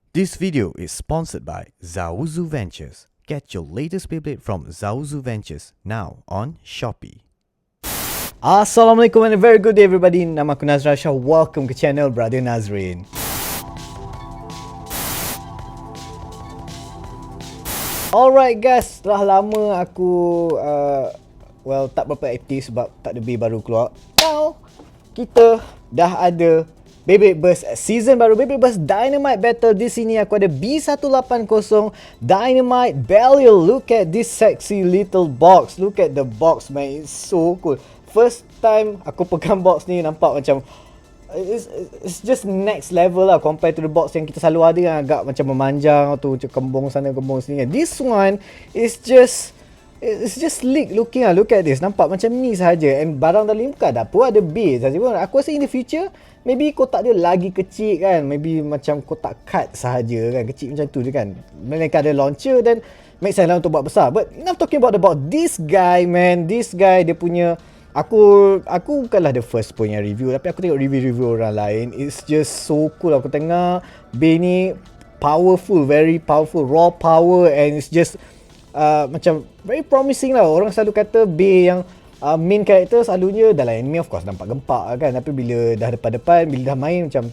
This video is sponsored by Zaozu Ventures. Get your latest Beyblade from Zaozu Ventures now on Shopee. Assalamualaikum and a very good day everybody. Nama aku Nazreen. Welcome ke channel Brother Nazreen. Alright guys, setelah lama aku tak berapa aktif sebab tak ada B baru keluar. Now, kita dah ada Beyblade Burst season baru, Beyblade Burst Dynamite Battle. Di sini aku ada B180 Dynamite Belial. Look at this sexy little box. Look at the box man, it's so cool. First time aku pegang box ni nampak macam it's just next level lah compared to the box yang kita selalu ada yang agak macam memanjang tu, macam kembung sana kembung sini. This one is just sleek looking lah. Look at this, nampak macam ni sahaja. And barang dalam ni bukan ada apa, ada B sahaja pun. Aku rasa in the future maybe kotak dia lagi kecil kan, maybe macam kotak card sahaja kan, kecil macam tu je kan. Mereka ada launcher dan make sense lah untuk buat besar. But enough talking about this guy man. This guy dia punya, Aku bukanlah the first pun yang review, tapi aku tengok review orang lain. It's just so cool. Aku tengok B ni powerful, very powerful, raw power, and it's just macam very promising lah. Orang selalu kata B yang main character selalunya dalam anime of course nampak gempak kan, tapi bila dah depan-depan, bila dah main macam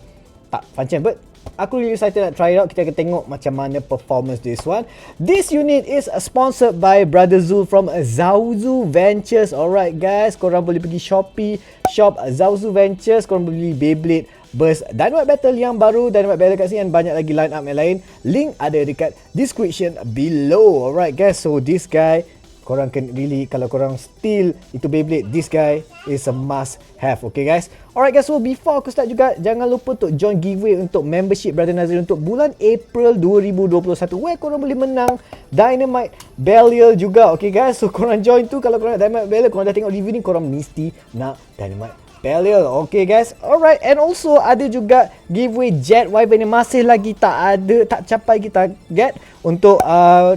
tak pancen. But aku really excited nak try it out. Kita akan tengok macam mana performance this one. This unit is sponsored by Brother Zul from Zaozu Ventures. Alright guys, korang boleh pergi Shopee, shop Zaozu Ventures. Korang boleh beli Beyblade Burst Dynamite Battle yang baru, Dynamite Battle kat sini, dan banyak lagi line up yang lain. Link ada dekat description below. Alright guys, so this guy, korang can really, kalau korang still itu Beyblade, this guy is a must have. Okay guys. Alright guys, so before aku start juga, jangan lupa untuk join giveaway untuk membership Brother Nazreen untuk bulan April 2021, where korang boleh menang Dynamite Belial juga. Okay guys, so korang join tu. Kalau korang nak Dynamite Belial, korang dah tengok review ni, korang mesti nak Dynamite Belial. Okay guys. Alright, and also ada juga giveaway Jet Wyvern yang masih lagi tak capai kita target untuk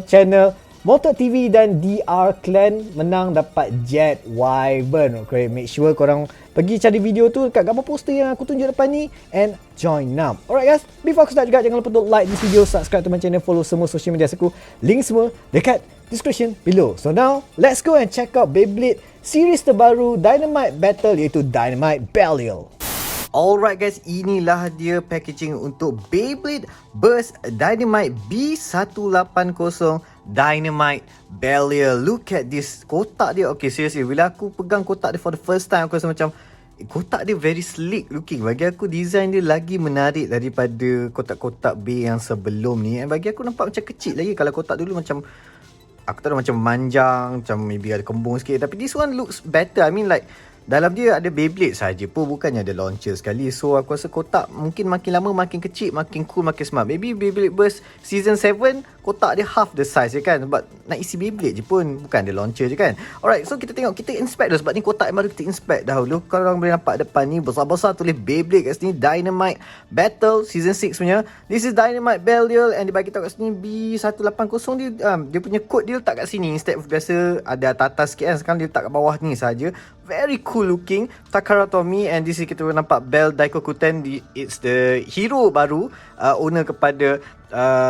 channel Motor TV dan DR Clan. Menang dapat Jet Wyvern. Okay, make sure korang pergi cari video tu dekat gambar poster yang aku tunjuk depan ni and join now. Alright guys, before aku start juga, jangan lupa untuk like this video, subscribe to my channel, follow semua social media aku. Link semua dekat description below. So now, let's go and check out Beyblade series terbaru Dynamite Battle, iaitu Dynamite Belial. Alright guys, inilah dia packaging untuk Beyblade Burst Dynamite B180 Dynamite Belial. Look at this kotak dia. Okay, seriously, bila aku pegang kotak dia for the first time, aku rasa macam kotak dia very sleek looking. Bagi aku design dia lagi menarik daripada kotak-kotak B yang sebelum ni. And bagi aku nampak macam kecil lagi. Kalau kotak dulu macam, aku tak tahu, macam manjang, macam maybe ada kembung sikit. Tapi this one looks better. I mean like dalam dia ada Beyblade saja pun, bukannya ada launcher sekali. So aku rasa kotak mungkin makin lama makin kecil, makin cool, makin smart. Maybe Beyblade Burst Season 7 kotak dia half the size je kan, sebab nak isi Beyblade je pun, bukan ada launcher je kan. Alright, so kita tengok, kita inspect dulu sebab ni kotak yang baru. Kita inspect dahulu. Korang boleh nampak depan ni besar-besar tulis Beyblade kat sini, Dynamite Battle Season 6 punya. This is Dynamite Belial, and dia bagi tahu kat sini B180 dia, dia punya code dia letak kat sini. Instead of biasa ada atas sikit kan, sekarang dia letak kat bawah ni saja. Very cool looking Takara Tomy. And this is kita boleh nampak Bell Daikokuten. It's the hero baru, owner kepada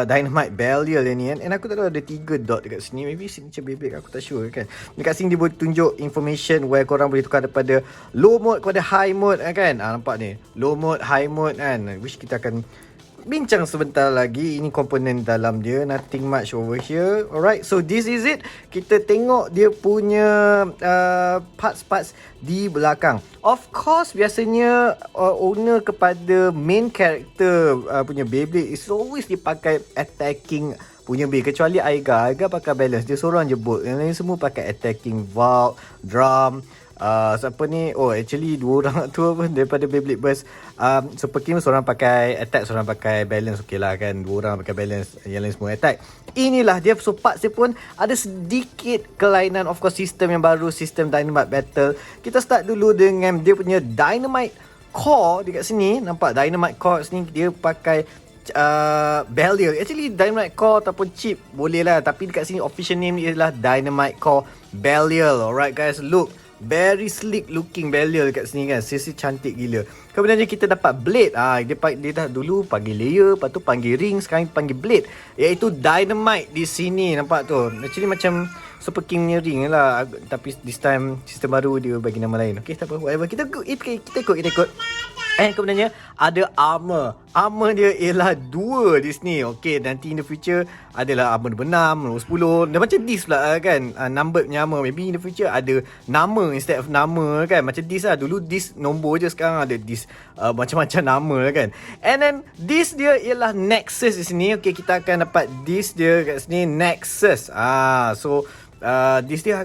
Dynamite Belial ni kan. And aku tak tahu ada 3 dot dekat sini, maybe signature Beyblade, aku tak sure kan. Dekat sini dia boleh tunjuk information where korang boleh tukar daripada low mode kepada high mode kan. Nampak ni, low mode, high mode kan, which kita akan bincang sebentar lagi. Ini komponen dalam dia, nothing much over here. Alright, so this is it. Kita tengok dia punya parts-parts di belakang. Of course, biasanya owner kepada main character punya Beyblade is always dipakai attacking punya B, kecuali Aiga pakai balance, dia seorang je bolt. Yang lain semua pakai attacking valve, drum. Siapa ni? Oh, actually dua orang tu apa daripada Beyblade Burst Super King, seorang pakai attack, seorang pakai balance. Okey lah kan, dua orang pakai balance, yang lain semua attack. Inilah dia. So parts dia pun ada sedikit kelainan. Of course, sistem yang baru, sistem Dynamite Battle. Kita start dulu dengan dia punya Dynamite Core dekat sini. Nampak Dynamite Core sini dia pakai Belial. Actually Dynamite Core ataupun chip boleh lah, tapi dekat sini official name ni adalah Dynamite Core Belial. Alright guys, look, Very sleek looking Belial dekat sini kan. Seriously cantik gila. Kemudian kita dapat blade. Dia dah dulu panggil layer, lepas tu panggil ring, sekarang panggil blade. Iaitu Dynamite di sini, nampak tu. Actually macam Super King punya ring lah, tapi this time sistem baru dia bagi nama lain. Okay, tak apa, whatever. Kita ikut. Kemudiannya ada armor. Armor dia ialah 2 di sini. Okay, nanti in the future adalah armor nombor 6, nombor 10. Dia macam this pula kan, number punya armor. Maybe in the future ada nama instead of nama kan. Macam this lah. Dulu this nombor je, sekarang ada this macam-macam nama kan. And then this dia ialah Nexus di sini. Okay, kita akan dapat this dia kat sini, Nexus. So this dia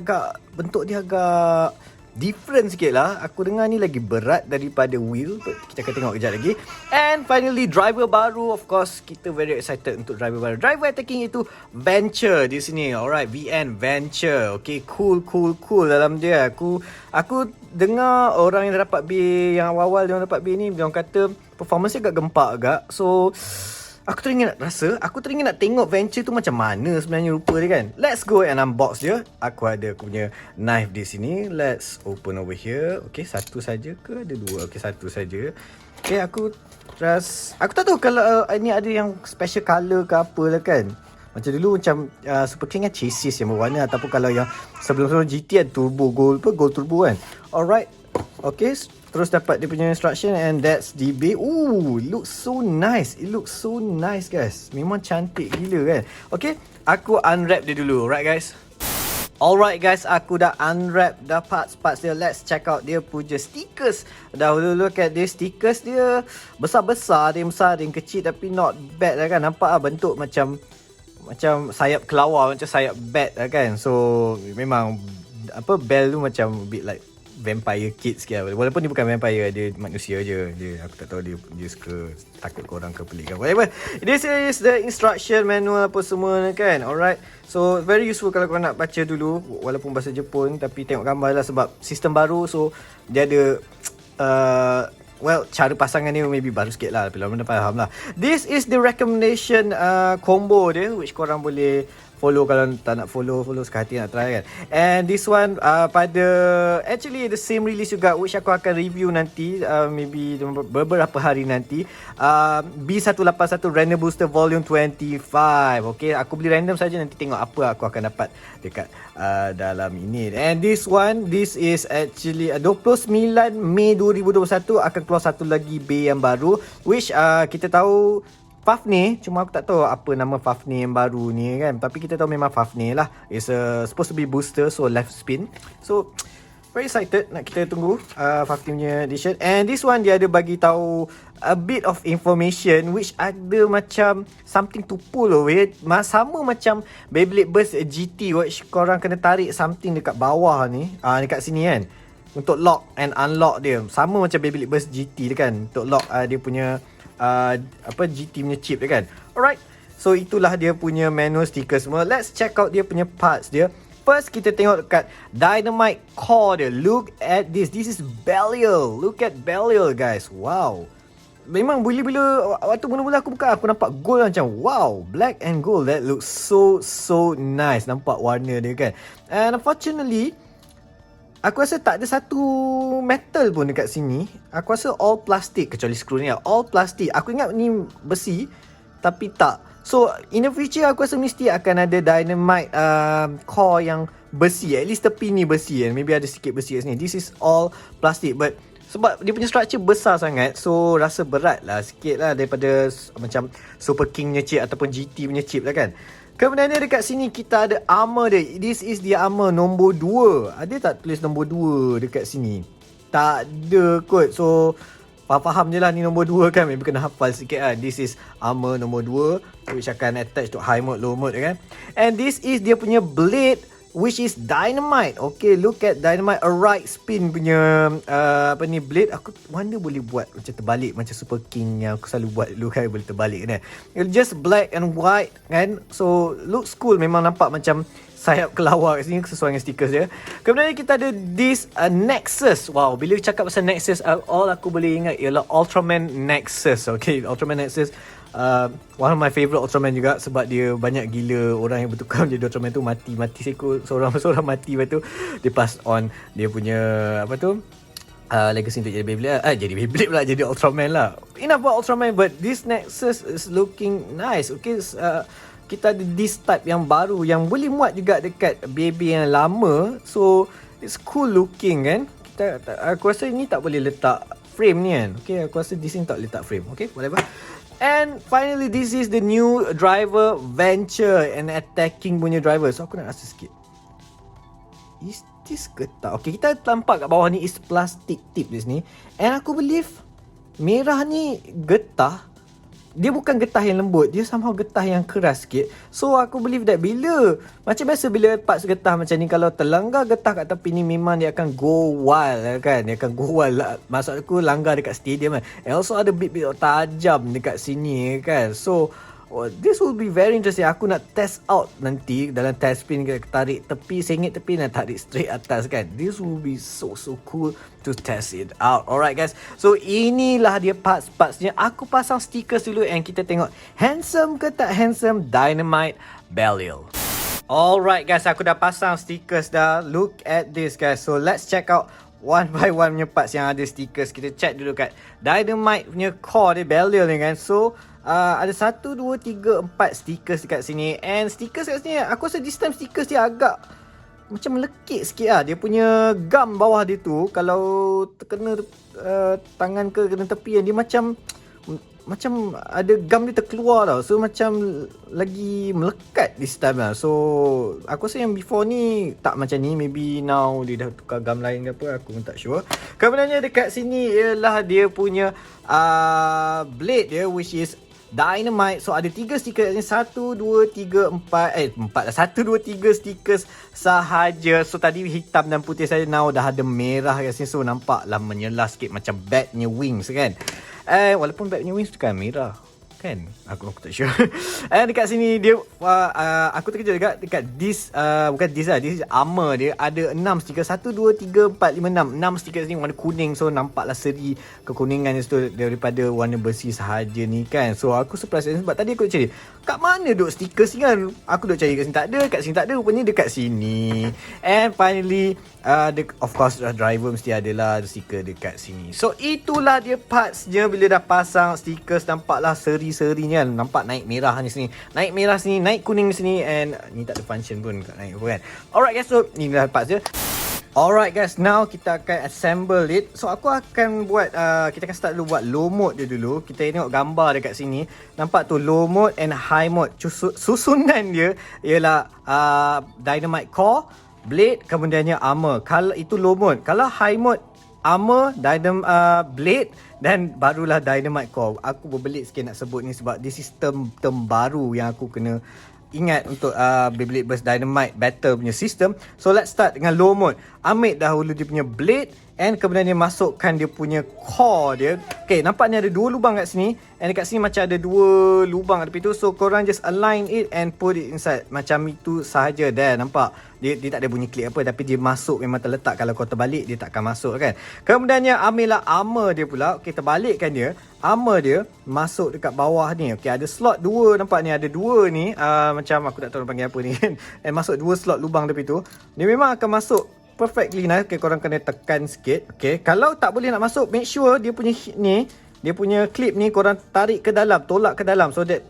bentuk dia agak different sikit lah. Aku dengar ni lagi berat daripada wheel. Kita akan tengok kejap lagi. And finally, driver baru. Of course, kita very excited untuk driver baru. Driver attacking itu Venture di sini. Alright, Venture. Okay, cool dalam dia. Aku dengar orang yang dapat B, yang awal-awal dia dapat B ni, dia orang kata performance dia agak gempak agak. So aku teringin nak tengok Venture tu macam mana sebenarnya rupa dia kan. Let's go and unbox dia. Aku punya knife di sini. Let's open over here. Okay, satu saja ke ada 2? Okay, satu saja. Okay, aku tak tahu kalau ni ada yang special colour ke apa lah kan. Macam dulu macam Super King kan chassis yang berwarna, ataupun kalau yang sebelum-sebelum GT ada turbo gold turbo kan. Alright. Okay, terus dapat dia punya instruction, and that's the bay. It looks so nice. It looks so nice guys. Memang cantik gila kan. Okay, aku unwrap dia dulu. Right guys. Alright guys, aku dah unwrap dah parts dia. Let's check out dia punya stickers. Dahulu look at this stickers dia. Besar-besar, ada yang besar, ada yang kecil, tapi not bad lah kan. Nampak lah bentuk macam sayap kelawar, macam sayap bat lah kan. So memang Bell tu macam a bit like vampire kid sikit lah. Walaupun dia bukan vampire, dia manusia je. Aku tak tahu dia suka takut korang ke pelik kan. Whatever. This is the instruction manual apa semua kan. Alright. So very useful kalau korang nak baca dulu, walaupun bahasa Jepun, tapi tengok gambar lah sebab sistem baru. So dia ada cara pasangan dia maybe baru sikit lah, tapi lama dah faham lah. This is the recommendation combo dia, which korang boleh follow. Kalau tak nak follow sekali nak try kan. And this one actually the same release juga, which aku akan review nanti, maybe beberapa hari nanti. B181 Random Booster Volume 25. Okay, aku beli random saja, nanti tengok apa aku akan dapat dekat dalam ini. And this is actually 29 Mei 2021 akan keluar satu lagi B yang baru, which kita tahu Fafnir, cuma aku tak tahu apa nama Fafnir yang baru ni kan. Tapi kita tahu memang Fafnir lah. It's supposed to be booster, so left spin. So very excited nak kita tunggu Fafnir punya edition. And this one dia ada bagi tahu a bit of information, which ada macam something to pull away. Sama macam Beyblade Burst GT, which korang kena tarik something dekat bawah ni, dekat sini kan, untuk lock and unlock dia. Sama macam Beyblade Burst GT dia kan, untuk lock dia punya GT punya chip dia kan. Alright, so itulah dia punya manual sticker semua. Let's check out dia punya parts dia. First, kita tengok dekat Dynamite core dia. Look at this. This is Belial. Look at Belial guys. Wow, memang bila waktu mula-mula aku buka, aku nampak gold macam wow, black and gold. That looks so nice. Nampak warna dia kan. And unfortunately, aku rasa tak ada satu metal pun dekat sini. Aku rasa all plastic, kecuali skru ni lah. All plastic. Aku ingat ni besi, tapi tak. So in the future aku rasa mesti akan ada Dynamite core yang besi. At least tepi ni besi kan. Maybe ada sikit besi kat sini. This is all plastic, but sebab dia punya structure besar sangat, so rasa berat lah sikit lah daripada macam Super King punya chip ataupun GT punya chip lah kan. Kemudian dekat sini kita ada armor dia. This is the armor nombor 2. Ada tak tulis nombor 2 dekat sini? Tak ada kot. So faham je lah ni nombor 2 kan. Maybe kena hafal sikit lah. This is armor nombor 2, which akan attach to high mode, low mode kan. And this is dia punya blade, which is Dynamite. Okay, look at Dynamite, a right spin punya blade. Aku wonder boleh buat macam terbalik, macam Super King yang aku selalu buat dulu kan, boleh terbalik kan. Just black and white kan. So looks cool. Memang nampak macam sayap kelawar kat sini, sesuai dengan stickers dia. Kemudian kita ada this Nexus. Wow, bila cakap pasal Nexus, all aku boleh ingat ialah Ultraman Nexus. Okay, Ultraman Nexus one of my favourite Ultraman juga, sebab dia banyak gila orang yang bertukar menjadi Ultraman tu mati seekor, seorang mati, lepas tu dia pass on dia punya apa tu legacy untuk jadi Beyblade pula, jadi Ultraman lah. Enough about Ultraman, but this Nexus is looking nice. Okay, kita ada this type yang baru yang boleh muat juga dekat BB yang lama, so it's cool looking kan. Aku rasa ni tak boleh letak frame ni kan. Okay, aku rasa di sini tak boleh letak frame. Okay, whatever. And finally, this is the new driver venture and attacking punya driver. So aku nak rasa sikit, is this getah? Okay, kita nampak kat bawah ni is plastic tip di sini, and aku believe merah ni getah. Dia bukan getah yang lembut, dia somehow getah yang keras sikit. So aku believe that macam biasa bila parts getah macam ni, kalau terlanggar getah kat tepi ni, memang dia akan go wild kan. Dia akan go wild lah. Maksud aku langgar dekat stadium kan. And also ada bit-bit tajam dekat sini kan. So this will be very interesting. Aku nak test out nanti dalam test spin, tarik tepi, sengit tepi dan tarik straight atas kan. This will be so cool to test it out. Alright guys, so inilah dia parts-partsnya. Aku pasang stickers dulu and kita tengok handsome ke tak handsome Dynamite Belial. Alright guys, aku dah pasang stickers dah. Look at this guys. So let's check out one by one punya parts yang ada stickers. Kita check dulu kat Dynamite punya core dia, Belial ni kan. So ada 1, 2, 3, 4 stickers dekat sini. And stickers kat sini, aku rasa this time stickers dia agak macam melekit sikit lah. Dia punya gum bawah dia tu, kalau terkena tangan ke kena tepi, dia macam ada gum dia terkeluar tau. So macam lagi melekat this time lah. So aku rasa yang before ni tak macam ni. Maybe now dia dah tukar gum lain ke apa, aku pun tak sure. Kemudiannya dekat sini ialah dia punya blade dia, which is Dynamite. So ada 3 stiker ni, 1, 2, 3, 4 1, 2, 3 stickers sahaja. So tadi hitam dan putih saja, now dah ada merah kat sini. So nampaklah menyelah sikit macam batnya wings kan. Walaupun batnya wings tu kan merah kan, aku tak sure. And dekat sini dia aku terkejut juga dekat this bukan this lah, this armor dia ada 6 stiker, 1, 2, 3, 4, 5, 6 stiker ni warna kuning. So nampaklah seri kekuningan tu daripada warna besi sahaja ni kan. So aku surprise sebab tadi aku cari kat mana duk stiker sini kan. Aku duk cari kat sini tak ada, kat sini tak ada, rupanya dekat sini. And finally of course driver mesti adalah stiker dekat sini. So itulah dia partsnya. Bila dah pasang stickers, nampaklah seri-serinya kan. Nampak naik merah ni sini, naik merah sini, naik kuning sini, and ni tak ada function pun kat naik apa kan. Alright guys, so inilah parts dia. Alright guys, now kita akan assemble it. So aku akan buat kita akan start dulu buat low mode dia dulu. Kita tengok gambar dekat sini, nampak tu low mode and high mode. Susunan dia ialah Dynamite core, blade, kemudiannya armor. Kalau itu low mode, kalau high mode armor, blade, dan barulah Dynamite core. Aku berbelit sikit nak sebut ni sebab this is term baru yang aku kena ingat untuk Beyblade Burst Dynamite Battle punya sistem. So let's start dengan low mode. Ambil dahulu dia punya blade, and kemudian dia masukkan dia punya core dia. Okay, nampak ni ada 2 lubang kat sini, and dekat sini macam ada 2 lubang kat tepi tu. So korang just align it and put it inside. Macam itu sahaja. Dah nampak dia tak ada bunyi klik apa, tapi dia masuk memang terletak. Kalau kau terbalik dia takkan masuk kan. Kemudiannya ambillah armor dia pula. Okay, terbalikkan dia. Armor dia masuk dekat bawah ni. Okay, ada slot 2. Nampak ni ada 2 ni, macam aku tak tahu panggil apa ni kan. And masuk 2 slot lubang tepi tu. Dia memang akan masuk perfectly nice. Okay, korang kena tekan sikit. Okay, kalau tak boleh nak masuk, make sure dia punya ni, dia punya clip ni korang tarik ke dalam, tolak ke dalam, so that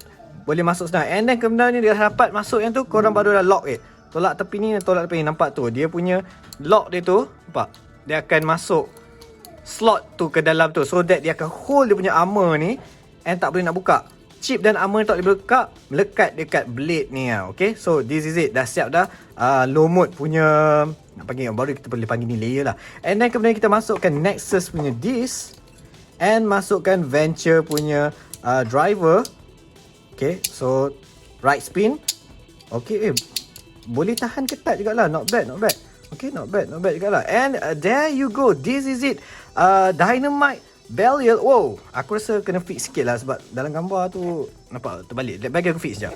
boleh masuk senang. And then kemudian ni dia dapat masuk yang tu, korang baru dah lock it. Tolak tepi ni, tolak tepi ni. Nampak tu, dia punya lock dia tu, nampak? Dia akan masuk slot tu ke dalam tu, so that dia akan hold dia punya armor ni, and tak boleh nak buka. Chip dan armor tak boleh buka, melekat dekat blade ni lah. Okay, so this is it. Dah siap dah low mode punya, nak panggil baru kita boleh panggil ni layer lah. And then kemudian kita masukkan Nexus punya disc, and masukkan Venture punya driver. Okay, so right spin. Okay, boleh tahan ketat jugalah. Not bad. Okay, not bad jugalah. And there you go. This is it. Dynamite Belial. Wow, aku rasa kena fix sikit lah sebab dalam gambar tu nampak terbalik. Bagi aku fix sekejap.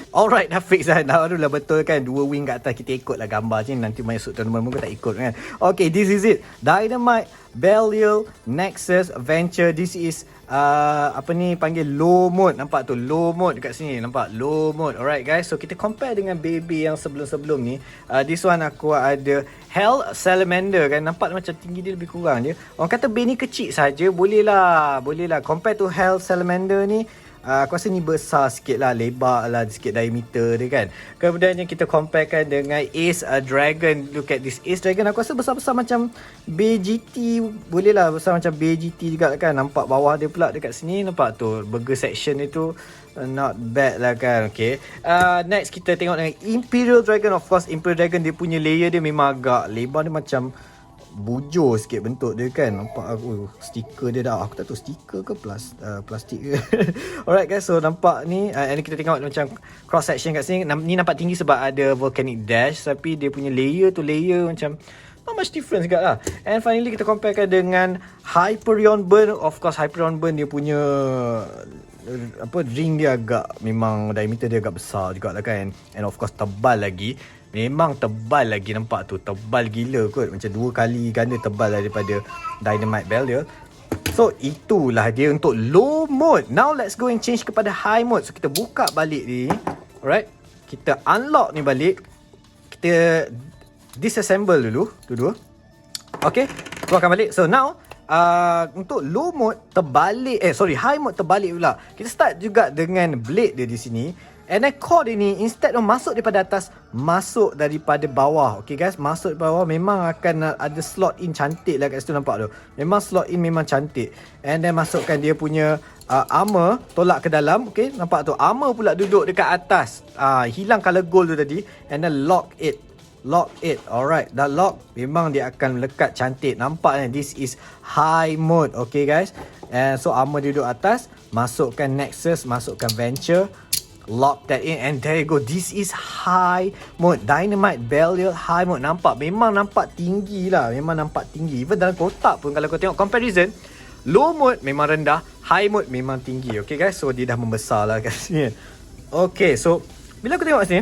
Alright, dah fix dah. Barulah betul kan. 2 wing kat atas. Kita ikut lah gambar je. Nanti masuk tournament pun tak ikut kan. Okay, this is it. Dynamite Belial Nexus Venture. This is apa ni panggil low mode. Nampak tu low mode dekat sini. Nampak low mode. Alright guys. So kita compare dengan baby yang sebelum-sebelum ni. This one aku ada Hell Salamander kan. Nampak macam tinggi dia lebih kurang je. Orang kata bay ni kecil saja. Boleh lah. Compare to Hell Salamander ni, aku rasa ni besar sikit lah, lebar lah sikit diameter dia kan. Kemudian yang kita comparekan dengan Ace Dragon. Look at this Ace Dragon, aku rasa besar-besar macam BGT. Boleh lah besar macam BGT juga kan. Nampak bawah dia pula dekat sini. Nampak tu burger section itu. Not bad lah kan. Okay, next kita tengok dengan Imperial Dragon. Of course Imperial Dragon dia punya layer dia memang agak lebar. Dia macam bujur sikit bentuk dia kan. Nampak aku stiker dia dah. Aku tak tahu stiker ke plastik ke. Alright guys, so nampak ni and kita tengok macam cross section kat sini. Ni nampak tinggi sebab ada volcanic dash, tapi dia punya layer tu layer macam not much difference juga lah. And finally kita comparekan dengan Hyperion Burn. Of course Hyperion Burn dia punya ring dia agak, memang diameter dia agak besar juga lah kan. And of course tebal lagi. Memang tebal lagi, nampak tu tebal gila kot. Macam 2 kali ganda tebal daripada Dynamite Belial. So itulah dia untuk low mode. Now let's go and change kepada high mode. So kita buka balik ni. Alright, kita unlock ni balik. Kita disassemble dulu dua-dua. Okay, keluarkan balik. So now untuk low mode terbalik, high mode terbalik pula. Kita start juga dengan blade dia di sini. And then core dia ni, instead of masuk daripada atas, masuk daripada bawah. Okay guys, masuk daripada bawah. Memang akan ada slot in cantik lah kat situ, nampak tu. Memang slot in memang cantik. And then masukkan dia punya armor, tolak ke dalam. Okay, nampak tu. Armor pula duduk dekat atas. Hilang colour gold tu tadi. And then lock it. Alright, dah lock. Memang dia akan melekat cantik. Nampak ni, this is high mode. Okay guys, and so armor dia duduk atas. Masukkan Nexus, masukkan Venture, lock that in, and there you go. This is high mode. Dynamite Belial high mode. Nampak, memang nampak tinggi lah. Memang nampak tinggi. Even dalam kotak pun kalau kau tengok comparison, low mode memang rendah, high mode memang tinggi. Okay guys, so dia dah membesar lah kat sini. Okay, so bila aku tengok sini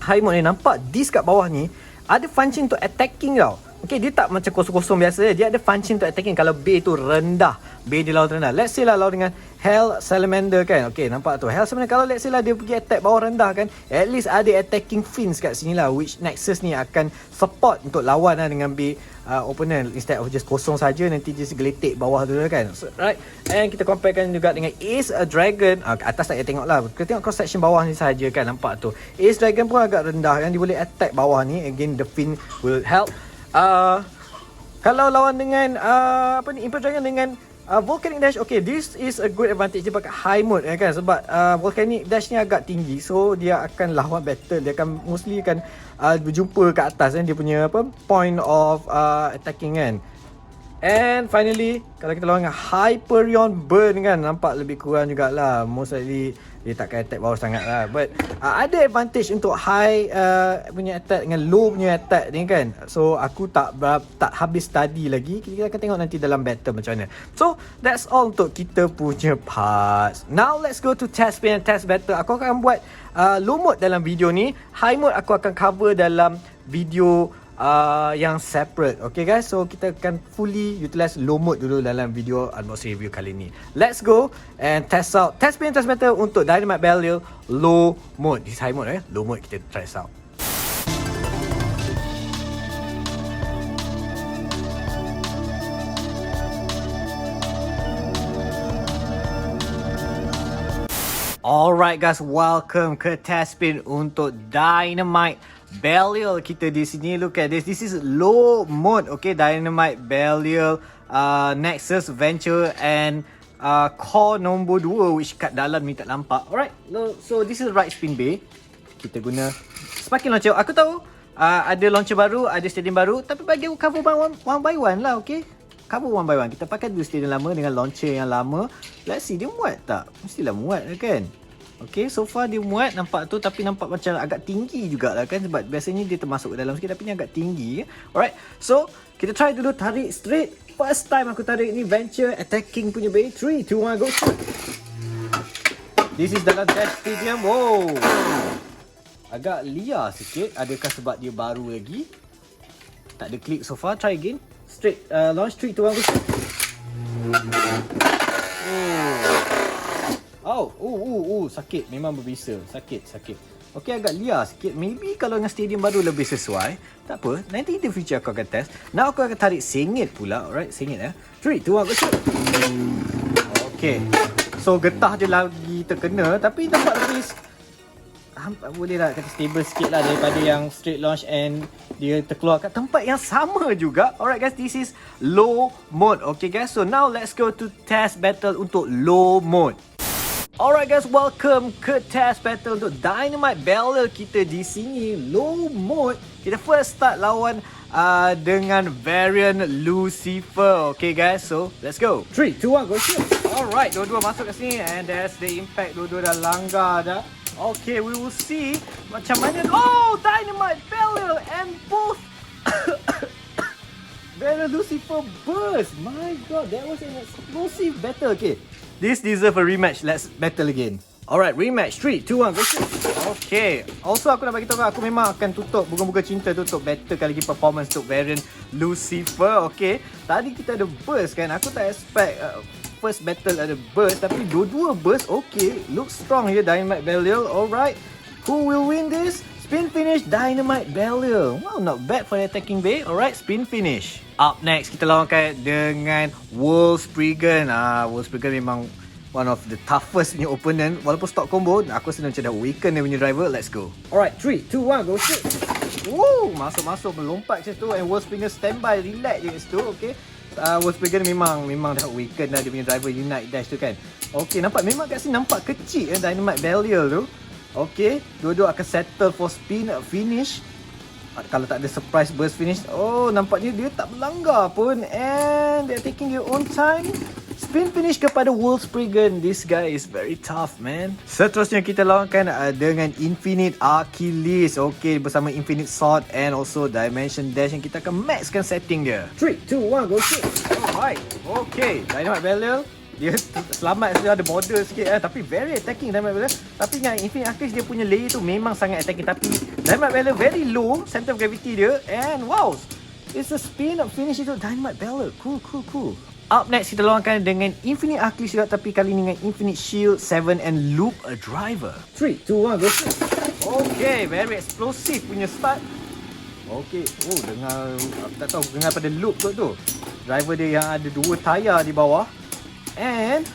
high mode ni, nampak disc kat bawah ni ada function untuk attacking tau. Okay, dia tak macam kosong-kosong biasa. Dia ada function untuk attacking. Kalau bay tu rendah, bay dia lawan rendah. Let's say lah lawan dengan Hell Salamander kan. Okay, nampak tu Hell Salamander, kalau let's say lah dia pergi attack bawah rendah kan, at least ada attacking fins kat sini lah, which Nexus ni akan support untuk lawan lah dengan bay opponent. Instead of just kosong saja, nanti just geletek bawah tu kan. So, right, and kita comparekan juga dengan Ace Dragon. Atas tak payah tengok lah, kita tengok cross section bawah ni saja kan. Nampak tu Ace Dragon pun agak rendah kan. Dia boleh attack bawah ni. Again, the fin will help. Kalau lawan dengan Imperial Dragon dengan Volcanic Dash, okay, this is a good advantage dia pakai high mode kan, sebab Volcanic Dash ni agak tinggi, so dia akan lawan battle. Dia akan mostly akan berjumpa kat atas kan, dia punya point of attacking kan. And finally, kalau kita lawan dengan Hyperion Burn kan, nampak lebih kurang jugalah. Most likely dia takkan attack bawah sangat lah. But ada advantage untuk high punya attack dengan low punya attack ni kan. So aku tak habis study lagi. Kita akan tengok nanti dalam battle macam mana. So that's all untuk kita punya parts. Now let's go to test spin and test battle. Aku akan buat low mode dalam video ni. High mode aku akan cover dalam video yang separate. Okay guys, so kita akan fully utilize low mode dulu dalam video unboxing review kali ni. Let's go and test out test spin and test battle untuk Dynamite Belial low mode. This high mode low mode kita try out. Alright guys, welcome ke test spin untuk Dynamite Belial kita di sini. Look at this. This is low mode. Okay, Dynamite Belial Nexus Venture and core nombor 2, which kat dalam ni tak nampak. Alright, so this is right spin bay. Kita guna sparking launcher. Aku tahu ada launcher baru, ada stadium baru, tapi bagi aku cover one by one lah. Okay, cover one by one. Kita pakai dulu stadium lama dengan launcher yang lama. Let's see dia muat tak. Mestilah muat kan. Okay, so far dia muat, nampak tu, tapi nampak macam agak tinggi jugalah kan, sebab biasanya dia termasuk ke dalam sikit, tapi ni agak tinggi. Alright, so kita try dulu tarik straight. First time aku tarik ni Venture attacking punya bay. 3, 2, 1, go shoot. This is dalam Dash Stadium. Wow. Agak liar sikit. Adakah sebab dia baru lagi? Tak ada click so far. Try again. Straight launch 3, 2, 1, go. Sakit. Memang berbisa. Sakit. Okey, agak liar sikit. Maybe kalau dengan stadium baru lebih sesuai. Tak apa. Nanti in the future aku akan test. Now aku akan tarik sengit pula. Alright, sengit 3, 2, 1, go. Okey. So getah je lagi terkena. Tapi nampak lebih boleh lah kata stable sikit lah daripada yang straight launch and dia terkeluar kat tempat yang sama juga. Alright guys, this is low mode. Okay guys, so now let's go to test battle untuk low mode. Alright guys, welcome ke test battle untuk Dynamite Belial kita di sini. Low mode. Kita first start lawan dengan variant Lucifer. Okay guys, so let's go. 3, 2, 1, go shoot. Alright, dua-dua masuk ke sini and there's the impact. Dua-dua dah langgar dah. Okay, we will see macam mana. Oh, Dynamite Belial and both Belial Lucifer burst. My god, that was an explosive battle. Okay, this deserves a rematch. Let's battle again. Alright, rematch. 3, 2, 1, go shoot. Okay. Also, aku nak bagi tahu aku memang akan tutup Bukan-bukan cinta tutup battle kali lagi performance untuk variant Lucifer. Okay, tadi kita ada burst kan. Aku tak expect first battle ada burst, tapi dua-dua burst. Okay, looks strong here Dynamite Belial. Alright, who will win this? Spin finish Dynamite Belial. Wow, not bad for the attacking bay. Alright, spin finish. Up next kita lawankan dengan World Spriggan. World Spriggan memang one of the toughest punya opponent. Walaupun stock combo, aku rasa macam dah awaken dia punya driver. Let's go. Alright, 3, 2, 1, go shoot. Woo, masuk melompat macam tu and World Spriggan standby, relax je kat situ. Okay, World Spriggan memang dah awaken dah dia punya driver Unite Dash tu kan. Okay, nampak memang kat sini nampak kecil Dynamite Belial tu. Okay, dua-dua akan settle for spin finish. Kalau tak ada surprise burst finish. Oh, nampaknya dia tak melanggar pun and they're taking their own time. Spin finish kepada World Spriggan. This guy is very tough, man. Seterusnya kita lawankan dengan Infinite Achilles. Okay, bersama Infinite Sword and also Dimension Dash yang kita akan maxkan setting dia. 3, 2, 1, go shoot. Alright. Okay, Dynamite Belial dia selamat saja, ada border sikit tapi very attacking Dynamite Belial. Tapi dengan Infinite Achilles dia punya layer tu memang sangat attacking, tapi Dynamite Belial very low center of gravity dia and wow, it's a spin up finish itu Dynamite Belial. Cool. Up next kita lawankan dengan Infinite Achilles juga, tapi kali ni dengan Infinite Shield 7 and Loop a Driver. 3, 2, 1, go shoot. Okay, very explosive punya start. Okay, tak tahu dengar pada loop tu. Driver dia yang ada dua tayar di bawah. And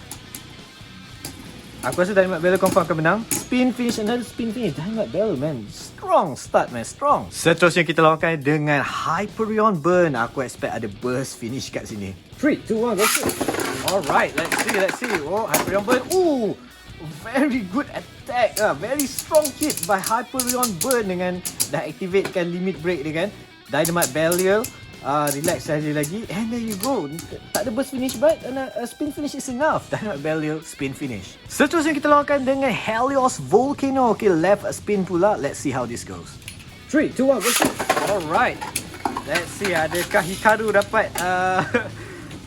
aku rasa Dynamite Belial confirm akan menang. Spin finish, another spin finish. Dynamite Belial, man, strong start, man, strong. Seterusnya kita lawankan dengan Hyperion Burn. Aku expect ada burst finish kat sini. 3, 2, 1, go shoot. Alright, let's see. Oh, Hyperion Burn. Ooh, very good attack. Very strong hit by Hyperion Burn dengan dah activatekan limit break dia kan. Dynamite Belial relax saja lagi and there you go. Tak ada burst finish but spin finish is enough. Dynamite Belial spin finish. Seterusnya kita lawankan dengan Helios Volcano. Okay, left spin pula. Let's see how this goes. 3, 2, 1, go shoot. Alright, let's see adakah Hikaru dapat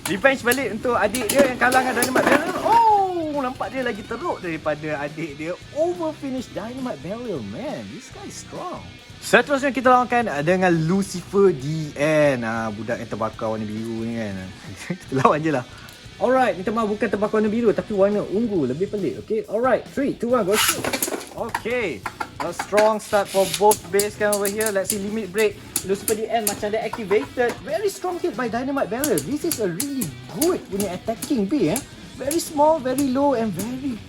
revenge balik untuk adik dia yang kalah dengan Dynamite Belial. Oh, nampak dia lagi teruk daripada adik dia. Over finish Dynamite Belial, man, this guy is strong. Seterusnya kita lawankan dengan Lucifer DN. Budak yang terbakar warna biru ni kan. Kita lawan je lah. Alright, minta maaf bukan terbakar warna biru tapi warna ungu, lebih pelik. Okay, alright, 3, 2, 1, go shoot. Okay, a strong start for both base kan over here. Let's see limit break. Lucifer DN macam dia activated. Very strong hit by Dynamite Belial. This is a really good punya attacking B. Very small, very low and very...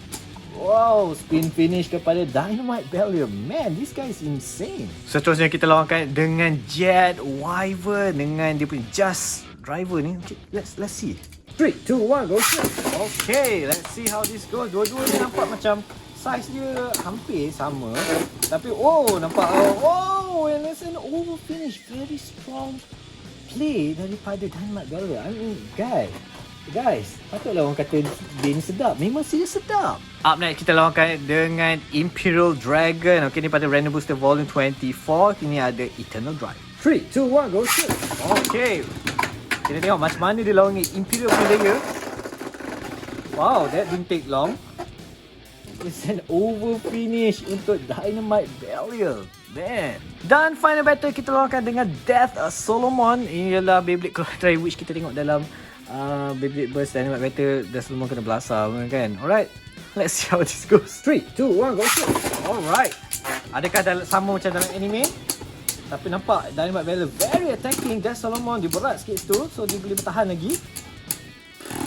Wow, spin finish kepada Dynamite Belial. Man, this guy is insane. Seterusnya kita lawankan dengan Jet Wyvern dengan dia punya Just Driver ni. Okay, let's see. 3, 2, 1, go shoot. Okay, let's see how this goes. Dua-dua ni nampak macam size dia hampir sama. Tapi nampak and it's an over finish. Very strong play daripada Dynamite Belial. I mean, guys, patutlah orang kata dia ni sedap. Memang serius sedap. Up next kita lawankan dengan Imperial Dragon. Okay, ni pada Random Booster Volume 24. Kini ada Eternal Drive. 3, 2, 1, go shoot. Okay, kita tengok macam mana dia lawan Imperial player. Wow, that didn't take long. is an over finish untuk Dynamite Belial. Man. Dan final battle kita lawankan dengan Death Solomon. Ini adalah Beyblade try which kita tengok dalam Beyblade Burst Dynamite Battle. Death Solomon kena belasah kan. Alright, let's see how this goes. 3, 2, 1, go shoot. Alright. Adakah sama macam dalam anime? Tapi nampak Dynamite Belial very attacking. Death Solomon dia berat sikit tu, so dia boleh bertahan lagi.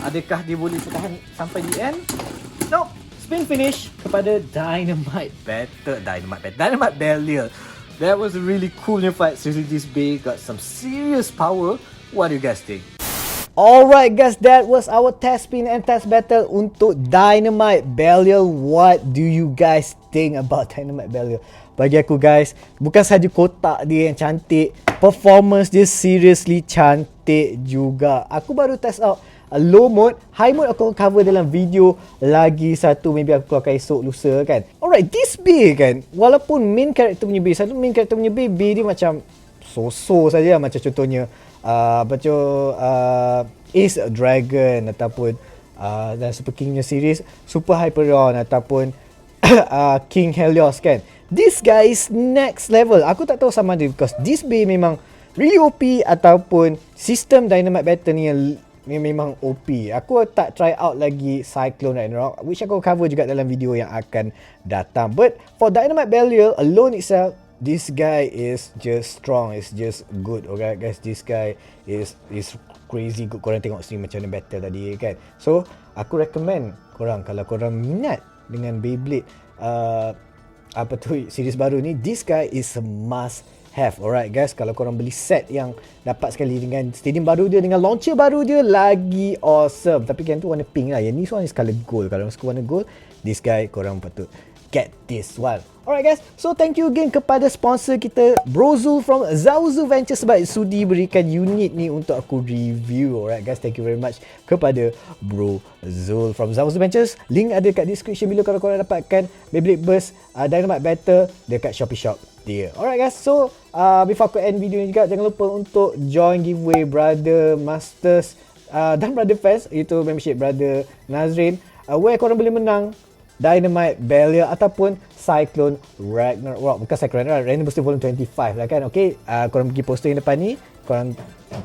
Adakah dia boleh bertahan sampai the end? Nope. Spin finish kepada Dynamite Belial. That was a really cool new fight. Seriously, this Bay got some serious power. What do you guys think? Alright guys, that was our test spin and test battle untuk Dynamite Belial. What do you guys think about Dynamite Belial? Bagi aku guys, bukan sahaja kotak dia yang cantik, performance dia seriously cantik juga. Aku baru test out low mode, high mode aku cover dalam video lagi satu, maybe aku keluarkan esok lusa kan. Alright, this B kan, walaupun main character punya B, satu main character punya B dia macam so-so saja, macam contohnya Ace Dragon ataupun dan Super King punya series Super Hyperion ataupun King Helios kan. This guy is next level. Aku tak tahu sama ada because this B memang really OP ataupun sistem Dynamite Battle ni yang memang OP. Aku tak try out lagi Cyclone right now, which aku cover juga dalam video yang akan datang. But for Dynamite Belial alone itself, this guy is just strong, is just good. Okay guys, this guy is crazy good. Korang tengok sini macam mana battle tadi kan. So aku recommend korang, kalau korang minat dengan Beyblade series baru ni, this guy is a must have. Alright guys, kalau korang beli set yang dapat sekali dengan stadium baru dia, dengan launcher baru dia, lagi awesome. Tapi kan tu warna pink lah, yang ni one is colour gold. Kalau suka warna gold, this guy korang patut get this one. Alright guys, so thank you again kepada sponsor kita, Brozul from Zaozu Ventures, sebab sudi berikan unit ni untuk aku review. Alright guys, thank you very much kepada Brozul from Zaozu Ventures. Link ada kat description bila korang dapatkan Beyblade Burst Dynamite Battle dekat Shopee Shop dia. Alright guys, so before aku end video ni juga, jangan lupa untuk join giveaway Brother Masters dan Brother Fest, iaitu membership Brother Nazreen, where korang boleh menang Dynamite Belial ataupun Cyclone Ragnarok. Bukan Cyclone Ragnarok, Random Booster Volume 25 lah kan. Okay, korang pergi poster yang depan ni, korang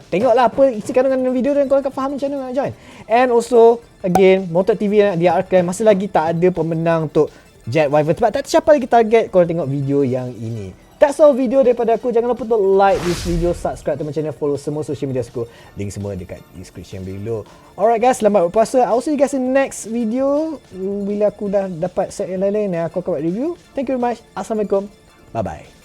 tengoklah apa isi kandungan dalam video dan korang akan faham macam mana nak join. And also again, Motor TV yang diarahkan, masih lagi tak ada pemenang untuk Jet Wyvern sebab tak siapa lagi target. Korang tengok video yang ini. That's all video daripada aku. Jangan lupa untuk like this video, subscribe to my channel, follow semua social media aku. Link semua dekat description below. Alright guys, selamat berpuasa. I'll see you guys in next video bila aku dah dapat set yang lain-lain yang aku akan buat review. Thank you very much. Assalamualaikum. Bye bye.